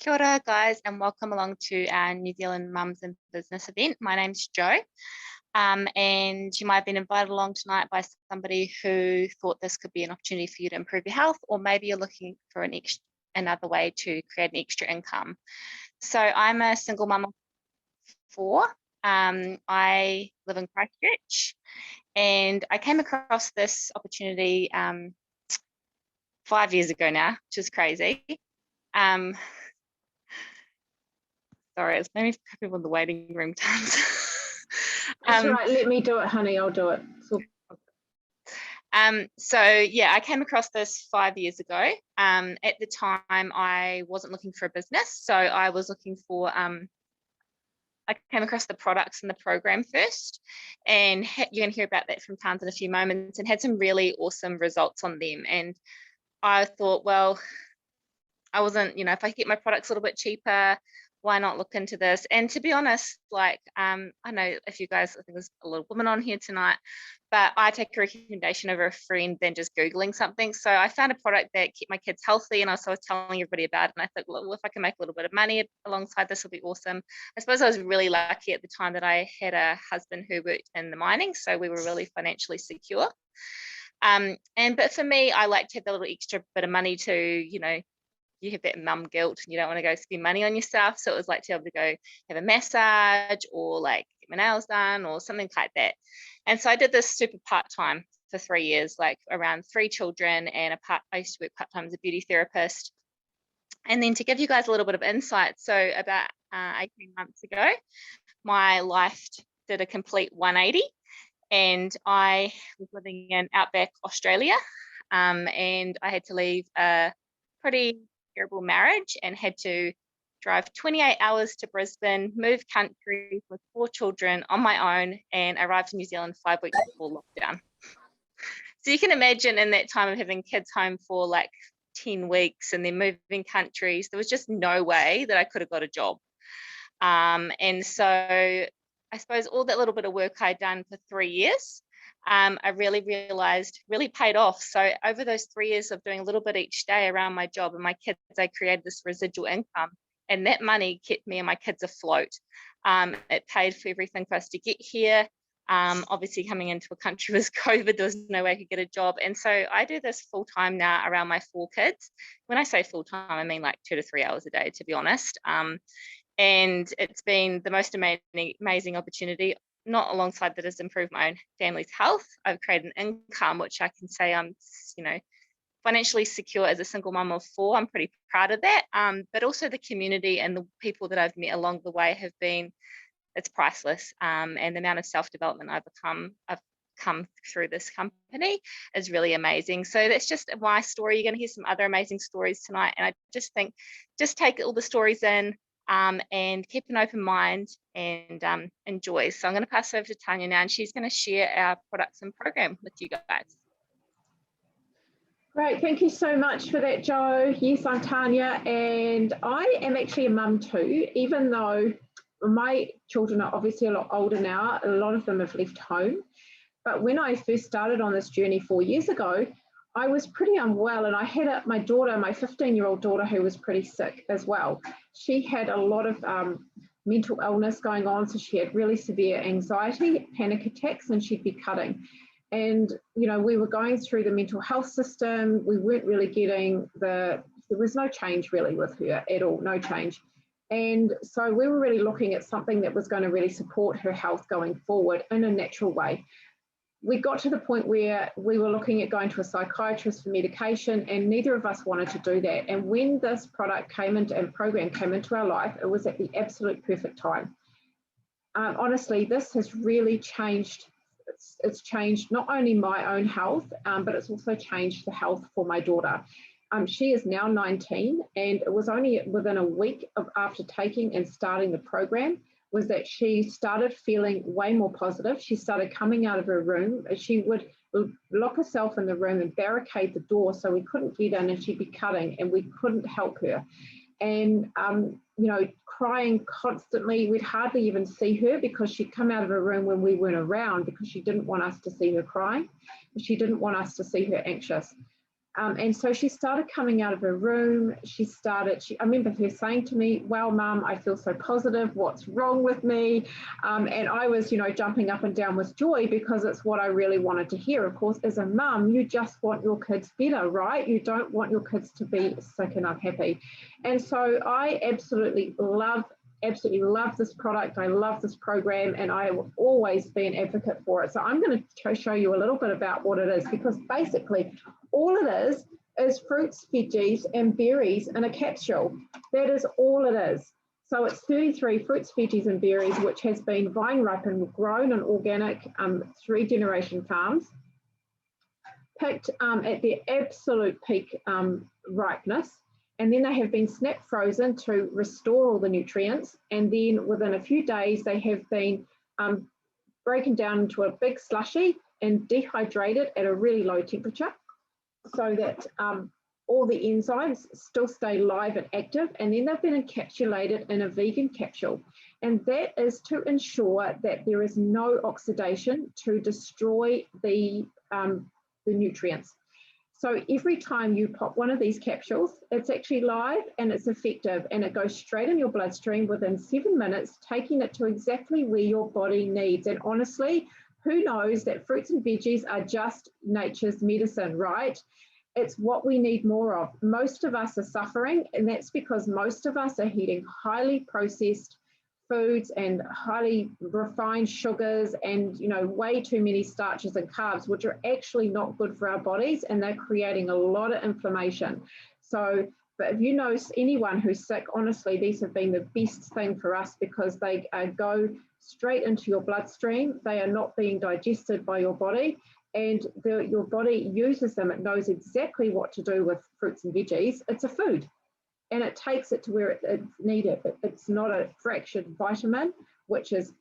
Kia ora, guys, and welcome along to our New Zealand Mums in Business event. My name's Jo, and you might have been invited along tonight by somebody who thought this could be an opportunity for you to improve your health, or maybe you're looking for another way to create an extra income. So I'm a single mum of four. I live in Christchurch, and I came across this opportunity 5 years ago now, which is crazy. Sorry, it's maybe for people in the waiting room times. That's right. Let me do it, honey. I'll do it. So yeah, I came across this 5 years ago. At the time, I wasn't looking for a business, so I was looking for. I came across the products and the program first, and you're going to hear about that from Tans in a few moments, and had some really awesome results on them. And I thought, well, I wasn't, if I could get my products a little bit cheaper, why not look into this? And to be honest, I know if you guys, I think there's a lot of women on here tonight, but I take a recommendation over a friend than just Googling something. So I found a product that kept my kids healthy, and I was telling everybody about it. And I thought, well, if I can make a little bit of money alongside this, will be awesome. I suppose I was really lucky at the time that I had a husband who worked in the mining, so we were really financially secure. But for me, I like to have the little extra bit of money to, you have that mum guilt and you don't want to go spend money on yourself. So it was like to be able to go have a massage or like get my nails done or something like that. And so I did this super part-time for 3 years, like around 3 children, and I used to work part-time as a beauty therapist. And then to give you guys a little bit of insight, so about 18 months ago, my life did a complete 180, and I was living in outback Australia, and I had to leave a pretty terrible marriage and had to drive 28 hours to Brisbane, move country with 4 children on my own, and arrived in New Zealand 5 weeks before lockdown. So you can imagine in that time of having kids home for like 10 weeks and then moving countries, there was just no way that I could have got a job. And so I suppose all that little bit of work I'd done for 3 years, I really realized really paid off. So over those 3 years of doing a little bit each day around my job and my kids, I created this residual income, and that money kept me and my kids afloat. It paid for everything for us to get here. Obviously coming into a country with COVID, there was no way I could get a job. And so I do this full time now around my 4 kids. When I say full time, I mean like 2 to 3 hours a day, to be honest. And it's been the most amazing opportunity. Not alongside that has improved my own family's health. I've created an income, which I can say I'm, financially secure as a single mum of 4. I'm pretty proud of that. But also the community and the people that I've met along the way it's priceless. And the amount of self-development I've come through this company is really amazing. So that's just my story. You're going to hear some other amazing stories tonight. And I just think, just take all the stories in, and keep an open mind and enjoy. So I'm going to pass over to Tanya now, and she's going to share our products and program with you guys. Great, thank you so much for that, Jo. Yes, I'm Tanya, and I am actually a mum too, even though my children are obviously a lot older now. A lot of them have left home. But when I first started on this journey 4 years ago, I was pretty unwell, and I had my daughter, my 15-year-old daughter, who was pretty sick as well. She had a lot of mental illness going on, so she had really severe anxiety, panic attacks, and she'd be cutting. And, we were going through the mental health system. We weren't really getting there was no change really with her at all, no change. And so we were really looking at something that was going to really support her health going forward in a natural way. We got to the point where we were looking at going to a psychiatrist for medication, and neither of us wanted to do that. And when this product and program came into our life, it was at the absolute perfect time. Honestly, this has really changed. It's changed not only my own health, but it's also changed the health for my daughter. She is now 19, and it was only within a week after taking and starting the program was that she started feeling way more positive. She started coming out of her room. She would lock herself in the room and barricade the door so we couldn't get in, and she'd be cutting and we couldn't help her. And, crying constantly. We'd hardly even see her because she'd come out of her room when we weren't around because she didn't want us to see her crying. She didn't want us to see her anxious. And so she started coming out of her room. I remember her saying to me, "Well, Mum, I feel so positive. What's wrong with me?" And I was, jumping up and down with joy because it's what I really wanted to hear. Of course, as a mum, you just want your kids better, right? You don't want your kids to be sick and unhappy. And so I absolutely love this product. I love this program, and I will always be an advocate for it. So I'm going to show you a little bit about what it is, because basically all it is fruits, veggies, and berries in a capsule. That is all it is. So it's 33 fruits, veggies, and berries, which has been vine ripened, grown in organic 3-generation farms, picked at their absolute peak ripeness. And then they have been snap frozen to restore all the nutrients. And then within a few days, they have been broken down into a big slushy and dehydrated at a really low temperature, so that all the enzymes still stay live and active. And then they've been encapsulated in a vegan capsule. And that is to ensure that there is no oxidation to destroy the nutrients. So every time you pop one of these capsules, it's actually live and it's effective, and it goes straight in your bloodstream within 7 minutes, taking it to exactly where your body needs. And honestly, who knows that fruits and veggies are just nature's medicine, right? It's what we need more of. Most of us are suffering, and that's because most of us are eating highly processed foods and highly refined sugars and way too many starches and carbs, which are actually not good for our bodies, and they're creating a lot of inflammation. So but if you know anyone who's sick, honestly, these have been the best thing for us, because they go straight into your bloodstream. They are not being digested by your body, and your body uses them. It knows exactly what to do with fruits and veggies. It's a food, and it takes it to where it's needed. It's not a fractured vitamin, which is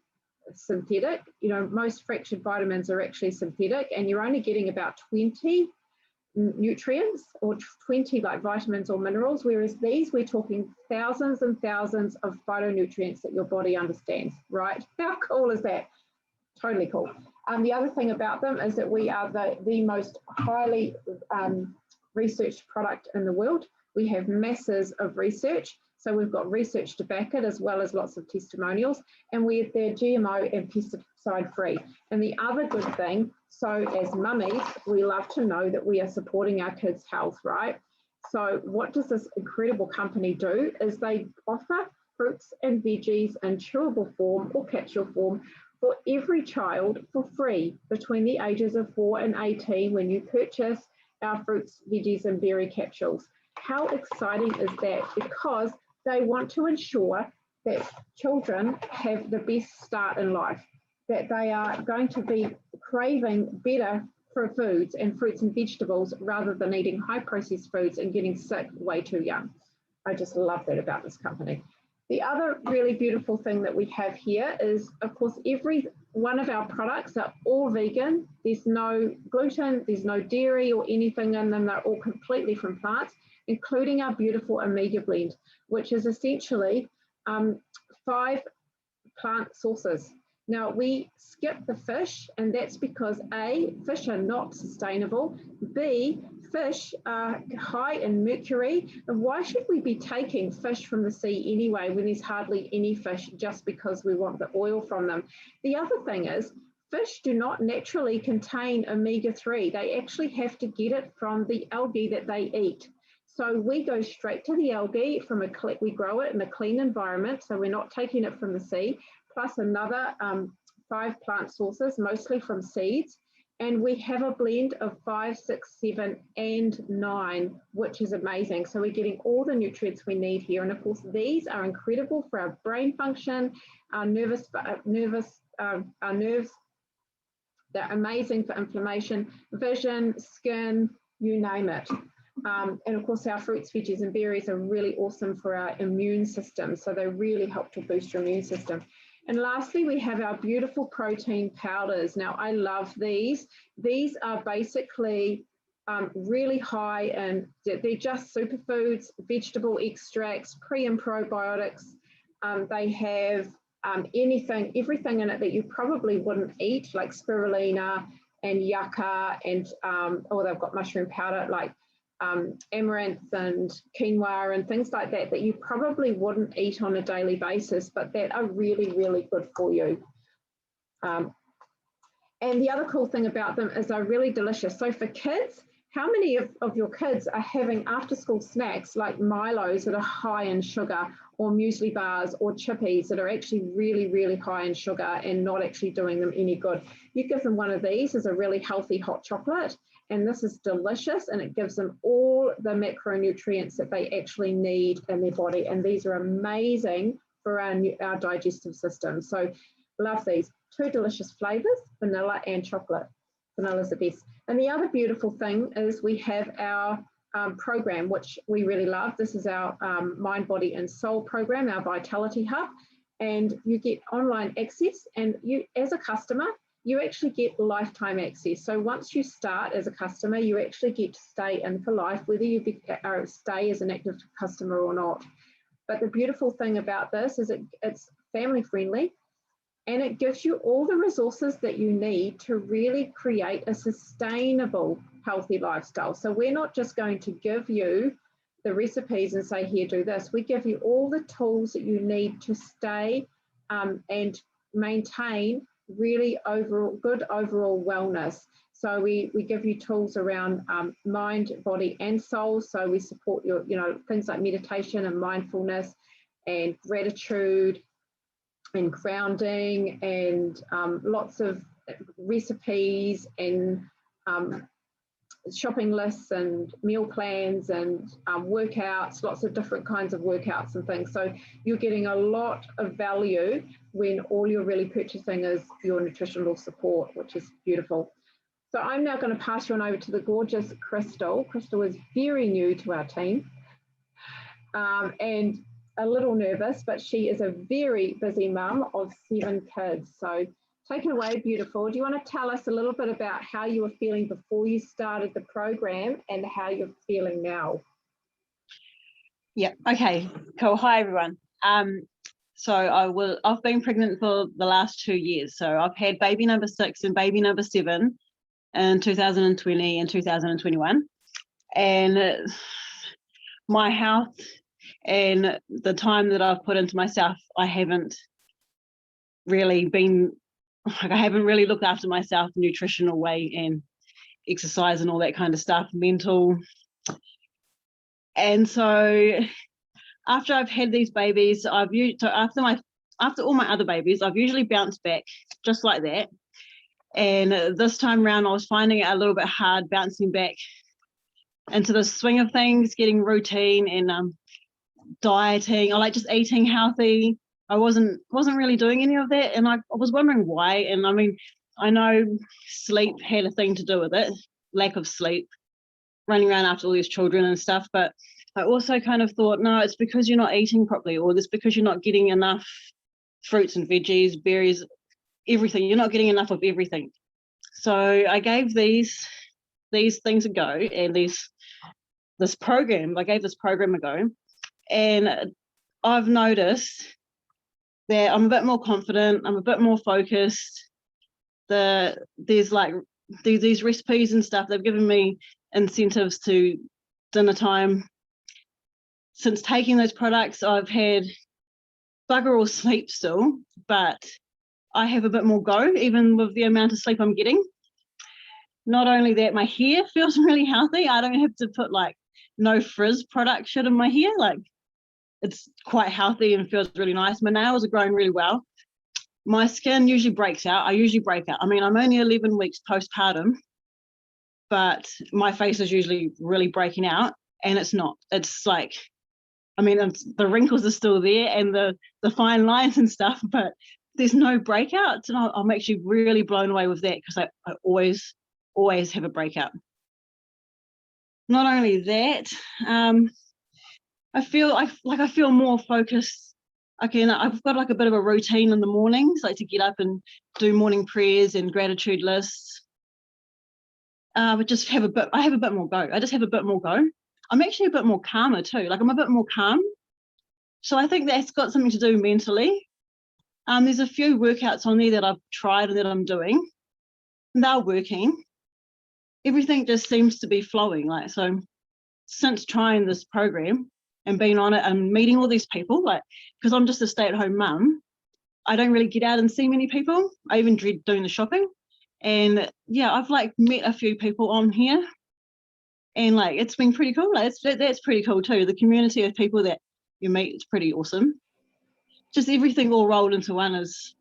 synthetic. Most fractured vitamins are actually synthetic, and you're only getting about 20 nutrients, or 20 like vitamins or minerals, whereas these, we're talking thousands and thousands of phytonutrients that your body understands, right? How cool is that? Totally cool. The other thing about them is that we are the most highly researched product in the world. We have masses of research. So we've got research to back it, as well as lots of testimonials, and they're GMO and pesticide free. And the other good thing, so as mummies, we love to know that we are supporting our kids' health, right? So what does this incredible company do is they offer fruits and veggies in chewable form or capsule form for every child for free between the ages of 4 and 18 when you purchase our fruits, veggies, and berry capsules. How exciting is that? Because they want to ensure that children have the best start in life, that they are going to be craving better for foods and fruits and vegetables rather than eating high processed foods and getting sick way too young. I just love that about this company. The other really beautiful thing that we have here is, of course, every one of our products are all vegan. There's no gluten, there's no dairy or anything in them. They're all completely from plants, including our beautiful Omega blend, which is essentially 5 plant sources. Now, we skip the fish, and that's because A, fish are not sustainable. B, fish are high in mercury. And why should we be taking fish from the sea anyway when there's hardly any fish just because we want the oil from them? The other thing is, fish do not naturally contain omega-3. They actually have to get it from the algae that they eat. So we go straight to the algae we grow it in a clean environment, so we're not taking it from the sea, plus another 5 plant sources, mostly from seeds. And we have a blend of 5, 6, 7, and 9, which is amazing. So we're getting all the nutrients we need here. And of course, these are incredible for our brain function, our nerves. They're amazing for inflammation, vision, skin, you name it. And of course, our fruits, veggies, and berries are really awesome for our immune system. So they really help to boost your immune system. And lastly, we have our beautiful protein powders. Now, I love these. These are basically really high, and they're just superfoods, vegetable extracts, pre and probiotics. They have everything in it that you probably wouldn't eat, like spirulina and yucca, and they've got mushroom powder, like amaranth and quinoa and things like that that you probably wouldn't eat on a daily basis, but that are really, really good for you. And the other cool thing about them is they're really delicious. So for kids, how many of your kids are having after school snacks like Milos that are high in sugar, or muesli bars or chippies that are actually really, really high in sugar and not actually doing them any good? You give them one of these as a really healthy hot chocolate, and this is delicious, and it gives them all the macronutrients that they actually need in their body. And these are amazing for our digestive system. So love these. Two delicious flavors, vanilla and chocolate. Vanilla is the best. And the other beautiful thing is we have our program, which we really love. This is our Mind, Body and Soul program, our Vitality Hub. And you get online access, and you, as a customer, you actually get lifetime access. So once you start as a customer, you actually get to stay in for life, whether you stay as an active customer or not. But the beautiful thing about this is it's family friendly, and it gives you all the resources that you need to really create a sustainable, healthy lifestyle. So we're not just going to give you the recipes and say, here, do this. We give you all the tools that you need to stay and maintain really good overall wellness. So we give you tools around mind, body and soul. So we support your, things like meditation and mindfulness and gratitude and grounding, and lots of recipes and shopping lists and meal plans and workouts, lots of different kinds of workouts and things. So you're getting a lot of value when all you're really purchasing is your nutritional support, which is beautiful. So I'm now going to pass you on over to the gorgeous Crystal. Crystal is very new to our team and a little nervous, but she is a very busy mum of 7 kids. So take it away, beautiful. Do you want to tell us a little bit about how you were feeling before you started the program and how you're feeling now? Yeah, okay, cool. Hi, everyone. So I've been pregnant for the last 2 years. So I've had baby number 6 and baby number 7 in 2020 and 2021. And my health and the time that I've put into myself, I haven't really looked after myself nutritional way and exercise and all that kind of stuff, mental. And so after I've had these babies, after all my other babies, I've usually bounced back just like that. And this time around, I was finding it a little bit hard bouncing back into the swing of things, getting routine and dieting. I like just eating healthy. I wasn't really doing any of that, and I was wondering why. And I mean, I know sleep had a thing to do with it, lack of sleep, running around after all these children and stuff. But I also kind of thought, no, it's because you're not eating properly, or it's because you're not getting enough fruits and veggies, berries, everything. You're not getting enough of everything. So I gave these things a go, and I gave this program a go, and I've noticed that I'm a bit more confident, I'm a bit more focused. There's like these recipes and stuff, they've given me incentives to dinner time. Since taking those products, I've had bugger all sleep still, but I have a bit more go, even with the amount of sleep I'm getting. Not only that, my hair feels really healthy. I don't have to put like no frizz product shit in my hair. Like, it's quite healthy and feels really nice. My nails are growing really well. My skin usually breaks out. I usually break out. I mean, I'm only 11 weeks postpartum, but my face is usually really breaking out, and it's not. It's like, I mean, the wrinkles are still there and the fine lines and stuff, but there's no breakouts. And I'm actually really blown away with that, because I always have a breakout. Not only that, I feel more focused. Again, I've got like a bit of a routine in the mornings, like to get up and do morning prayers and gratitude lists. But I have a bit more go. I just have a bit more go. I'm actually a bit more calmer too. Like, I'm a bit more calm. So I think that's got something to do mentally. There's a few workouts on there that I've tried and that I'm doing, and they're working. Everything just seems to be flowing. Like, so since trying this program and being on it and meeting all these people, like, because I'm just a stay-at-home mum, I don't really get out and see many people. I even dread doing the shopping. And yeah, I've like met a few people on here, and like it's been pretty cool. Like, that's pretty cool too. The community of people that you meet is pretty awesome. Just everything all rolled into one is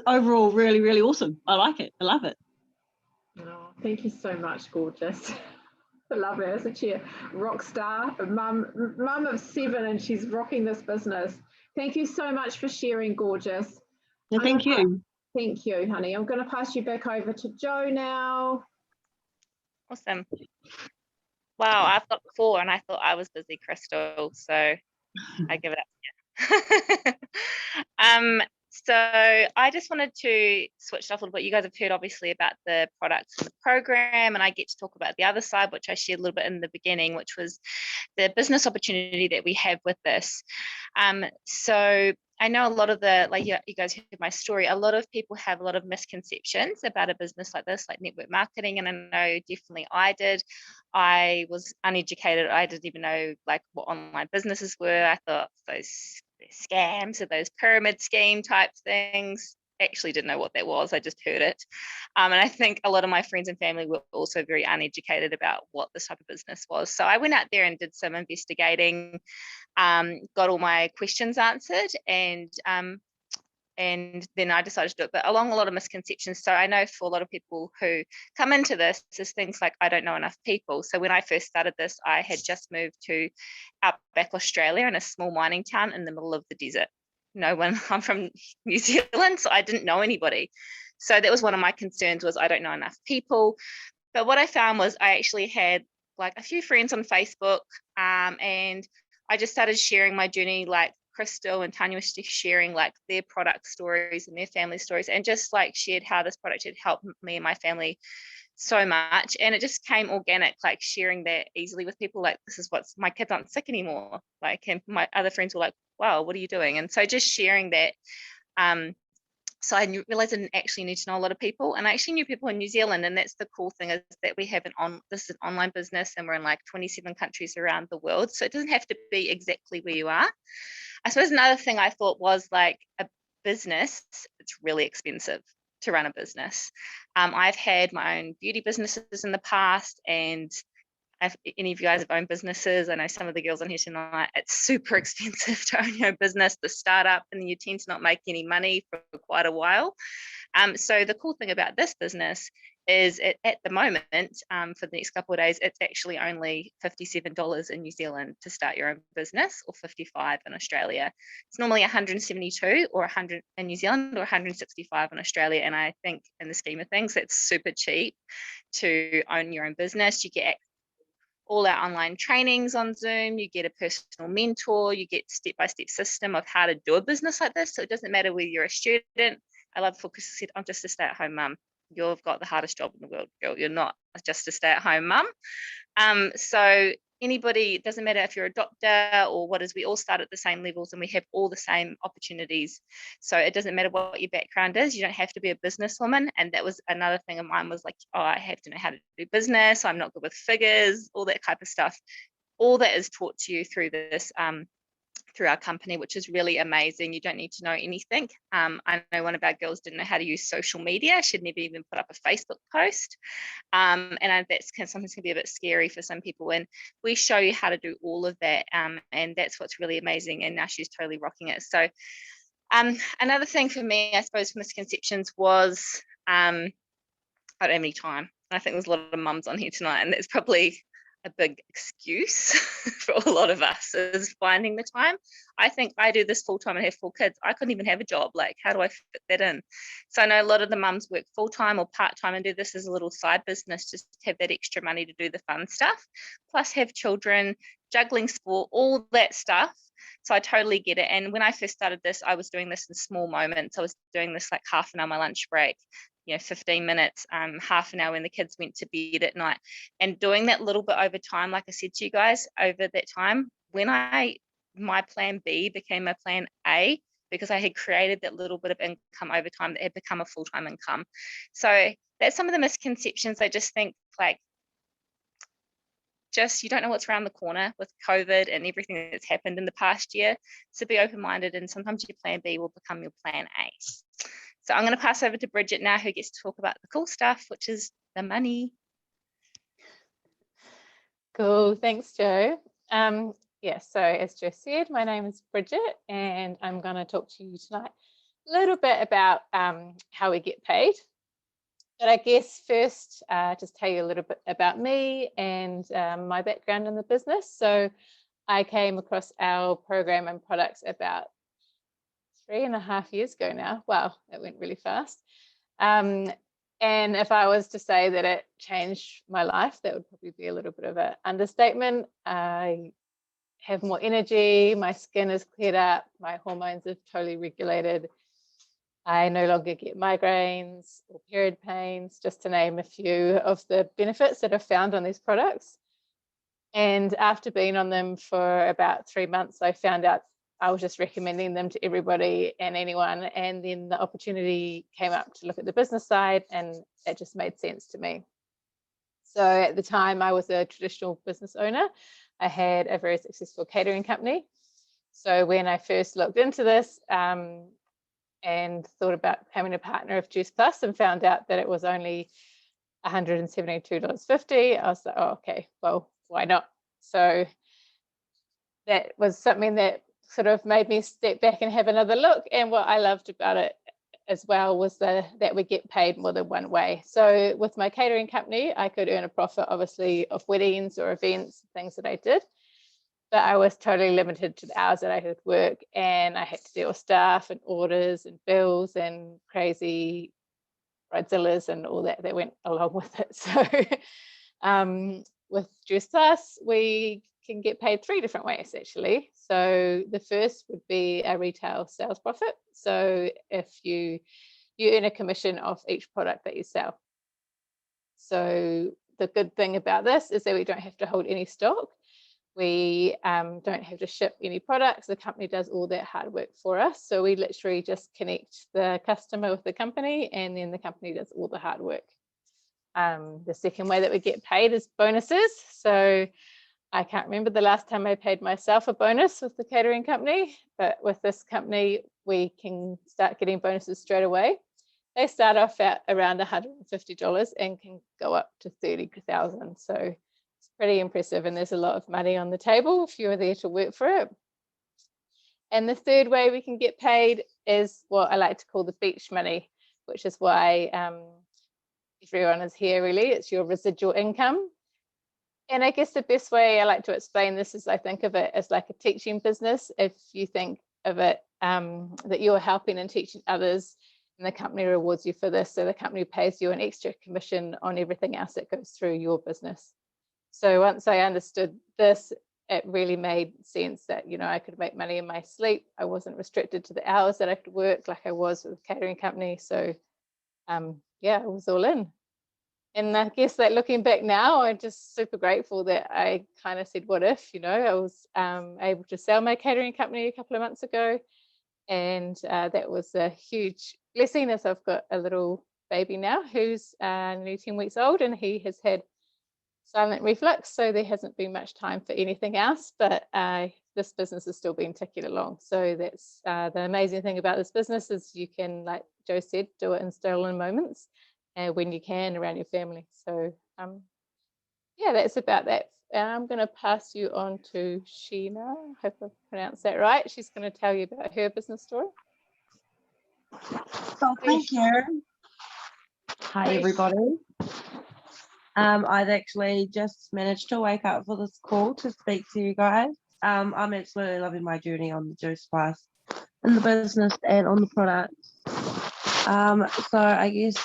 overall really, really awesome. I like it. I love it. Oh, thank you so much, gorgeous. I love her. Isn't she a rock star? A mum of 7, and she's rocking this business. Thank you so much for sharing, gorgeous. Yeah, thank you. Thank you, honey. I'm going to pass you back over to Jo now. Awesome. Wow, I've got 4 and I thought I was busy, Crystal. So I give it up to you. So I just wanted to switch off a little bit. You guys have heard obviously about the products and the program, and I get to talk about the other side, which I shared a little bit in the beginning, which was the business opportunity that we have with this. So I know a lot of the, like you guys heard my story, a lot of people have a lot of misconceptions about a business like this, like network marketing. And I know definitely I did. I was uneducated. I didn't even know like what online businesses were. I thought those scams or those pyramid scheme type things. Actually didn't know what that was. I just heard it. And I think a lot of my friends and family were also very uneducated about what this type of business was. So I went out there and did some investigating, got all my questions answered, and then I decided to do it, but along a lot of misconceptions. So I know for a lot of people who come into this, there's things like, I don't know enough people. So when I first started this, I had just moved to outback Australia in a small mining town in the middle of the desert. No one, I'm from New Zealand, so I didn't know anybody. So that was one of my concerns, was I don't know enough people. But what I found was I actually had like a few friends on Facebook, and I just started sharing my journey, like Crystal and Tanya was just sharing like their product stories and their family stories, and just like shared how this product had helped me and my family so much. And it just came organic, like sharing that easily with people, like, this is what's, my kids aren't sick anymore. Like, and my other friends were like, wow, what are you doing? And so just sharing that. So I realized I didn't actually need to know a lot of people, and I actually knew people in New Zealand. And that's the cool thing, is that we have this is an online business, and we're in like 27 countries around the world. So it doesn't have to be exactly where you are. I suppose another thing I thought was, like, a business, it's really expensive to run a business. I've had my own beauty businesses in the past, and if any of you guys have owned businesses, I know some of the girls on here tonight, it's super expensive to own your own business, the startup, and then you tend to not make any money for quite a while. So the cool thing about this business is at the moment, for the next couple of days, it's actually only $57 in New Zealand to start your own business, or $55 in Australia. It's normally $172 or $100 in New Zealand, or $165 in Australia. And I think in the scheme of things, it's super cheap to own your own business. You get all our online trainings on Zoom, you get a personal mentor, you get step-by-step system of how to do a business like this. So it doesn't matter whether you're a student. I love Chris said, I'm just a stay-at-home mum. You've got the hardest job in the world, girl. You're not just a stay-at-home mum. So anybody, it doesn't matter if you're a doctor or what is, we all start at the same levels and we have all the same opportunities. So it doesn't matter what your background is. You don't have to be a businesswoman. And that was another thing of mine, was like, oh, I have to know how to do business. I'm not good with figures, all that type of stuff. All that is taught to you through this, through our company, which is really amazing. You don't need to know anything. I know one of our girls didn't know how to use social media. She'd never even put up a Facebook post. And that's sometimes can be a bit scary for some people. And we show you how to do all of that. And that's what's really amazing. And now she's totally rocking it. So another thing for me, I suppose, misconceptions was I don't have any time. I think there's a lot of mums on here tonight, and that's probably a big excuse for a lot of us, is finding the time. I think I do this full time and have 4 kids. I couldn't even have a job. Like, how do I fit that in? So I know a lot of the mums work full time or part time and do this as a little side business, just to have that extra money to do the fun stuff, plus have children, juggling sport, all that stuff. So I totally get it. And when I first started this, I was doing this in small moments. I was doing this like half an hour my lunch break, 15 minutes, half an hour when the kids went to bed at night, and doing that little bit over time. Like I said to you guys, over that time, when my plan B became a plan A, because I had created that little bit of income over time that had become a full-time income. So that's some of the misconceptions. I just think, like, just, you don't know what's around the corner with COVID and everything that's happened in the past year. So be open-minded, and sometimes your plan B will become your plan A. So I'm going to pass over to Bridget now, who gets to talk about the cool stuff, which is the money. Cool, thanks, Jo. Yeah, so as Jo said, my name is Bridget, and I'm going to talk to you tonight a little bit about how we get paid. But I guess first, just tell you a little bit about me and my background in the business. So I came across our program and products about 3.5 years ago now. Wow, that went really fast. And if I was to say that it changed my life, that would probably be a little bit of an understatement. I have more energy, my skin is cleared up, my hormones have totally regulated. I no longer get migraines or period pains, just to name a few of the benefits that are found on these products. And after being on them for about 3 months, I found out I was just recommending them to everybody and anyone. And then the opportunity came up to look at the business side, and it just made sense to me. So at the time, I was a traditional business owner. I had a very successful catering company. So when I first looked into this, and thought about becoming a partner of Juice Plus and found out that it was only $172.50. I was like, oh, okay, well, why not? So that was something that sort of made me step back and have another look. And what I loved about it as well was that we get paid more than one way. So with my catering company, I could earn a profit, obviously, of weddings or events, things that I did. But I was totally limited to the hours that I could work, and I had to deal with staff and orders and bills and crazy bridezillas and all that went along with it. So with Juice Plus, we can get paid 3 different ways, actually. So the first would be a retail sales profit. So if you earn a commission off each product that you sell. So the good thing about this is that we don't have to hold any stock. We don't have to ship any products. The company does all that hard work for us. So we literally just connect the customer with the company, and then the company does all the hard work. The second way that we get paid is bonuses. So I can't remember the last time I paid myself a bonus with the catering company, but with this company, we can start getting bonuses straight away. They start off at around $150 and can go up to $30,000. So pretty impressive, and there's a lot of money on the table if you're there to work for it. And the third way we can get paid is what I like to call the beach money, which is why everyone is here, really. It's your residual income. And I guess the best way I like to explain this is I think of it as like a teaching business. If you think of it that you're helping and teaching others, and the company rewards you for this, so the company pays you an extra commission on everything else that goes through your business. So once I understood this, it really made sense that, you know, I could make money in my sleep. I wasn't restricted to the hours that I could work like I was with the catering company. So yeah, it was all in. And I guess that looking back now, I'm just super grateful that I kind of said, what if, you know, I was able to sell my catering company a couple of months ago. And that was a huge blessing, as I've got a little baby now who's nearly 10 weeks old, and he has had silent reflux, so there hasn't been much time for anything else, but this business has still been ticking along. So that's the amazing thing about this business is you can, like Jo said, do it in stolen moments when you can around your family. So yeah, that's about that. And I'm going to pass you on to Sheena. I hope I pronounced that right. She's going to tell you about her business story. Oh, thank you. Hi, everybody. I've actually just managed to wake up for this call to speak to you guys. I'm absolutely loving my journey on the Juice Plus in the business and on the products. So I guess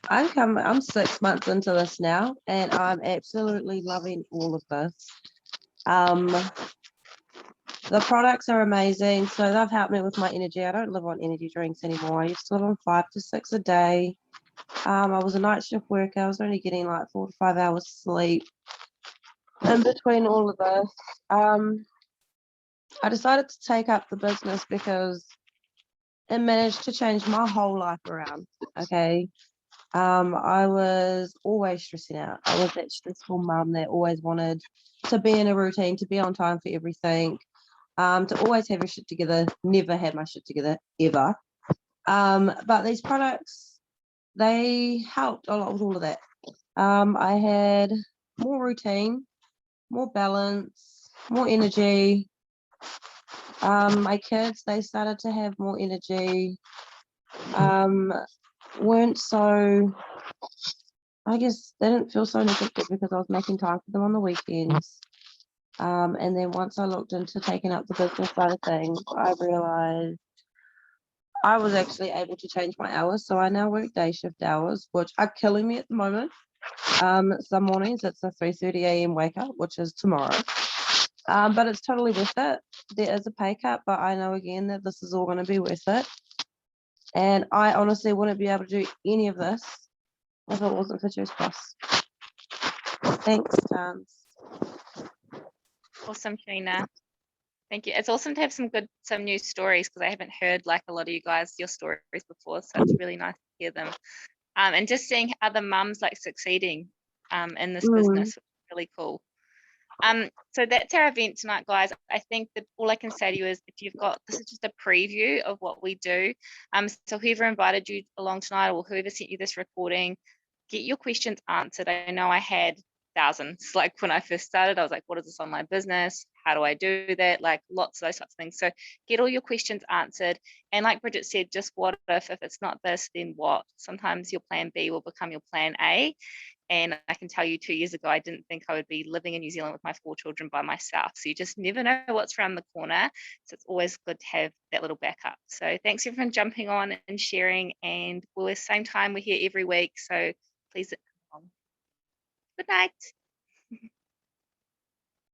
I'm 6 months into this now, and I'm absolutely loving all of this. The products are amazing, so they've helped me with my energy. I don't live on energy drinks anymore. I used to live on 5 to 6 a day. I was a night shift worker. I was only getting like 4 to 5 hours sleep. In between all of this, I decided to take up the business because it managed to change my whole life around. Okay, I was always stressing out. I was that stressful mum that always wanted to be in a routine, to be on time for everything, to always have your shit together. Never had my shit together ever. But these products, they helped a lot with all of that. I had more routine, more balance, more energy. My kids, they started to have more energy. Weren't so, I guess they didn't feel so neglected because I was making time for them on the weekends. And then once I looked into taking up the business side of things, I realized I was actually able to change my hours. So I now work day shift hours, which are killing me at the moment. Some mornings it's a 3:30 a.m. wake up, which is tomorrow. But it's totally worth it. There is a pay cut, but I know again that this is all going to be worth it. And I honestly wouldn't be able to do any of this if it wasn't for Juice Plus. Thanks, Chance. Awesome, Sheena. Thank you. It's awesome to have some new stories, because I haven't heard like a lot of you guys your stories before, so it's really nice to hear them. And just seeing other mums like succeeding in this business is really cool. So that's our event tonight, guys. I think that all I can say to you is, if you've got, this is just a preview of what we do. So whoever invited you along tonight, or whoever sent you this recording, get your questions answered. I know I had thousands. Like when I first started, I was like, what is this online business? How do I do that? Like lots of those types of things. So get all your questions answered. And like Bridget said, just what if it's not this, then what? Sometimes your plan B will become your plan A. And I can tell you 2 years ago, I didn't think I would be living in New Zealand with my 4 children by myself. So you just never know what's around the corner. So it's always good to have that little backup. So thanks everyone jumping on and sharing. And we're same time, we're here every week. So please, good night.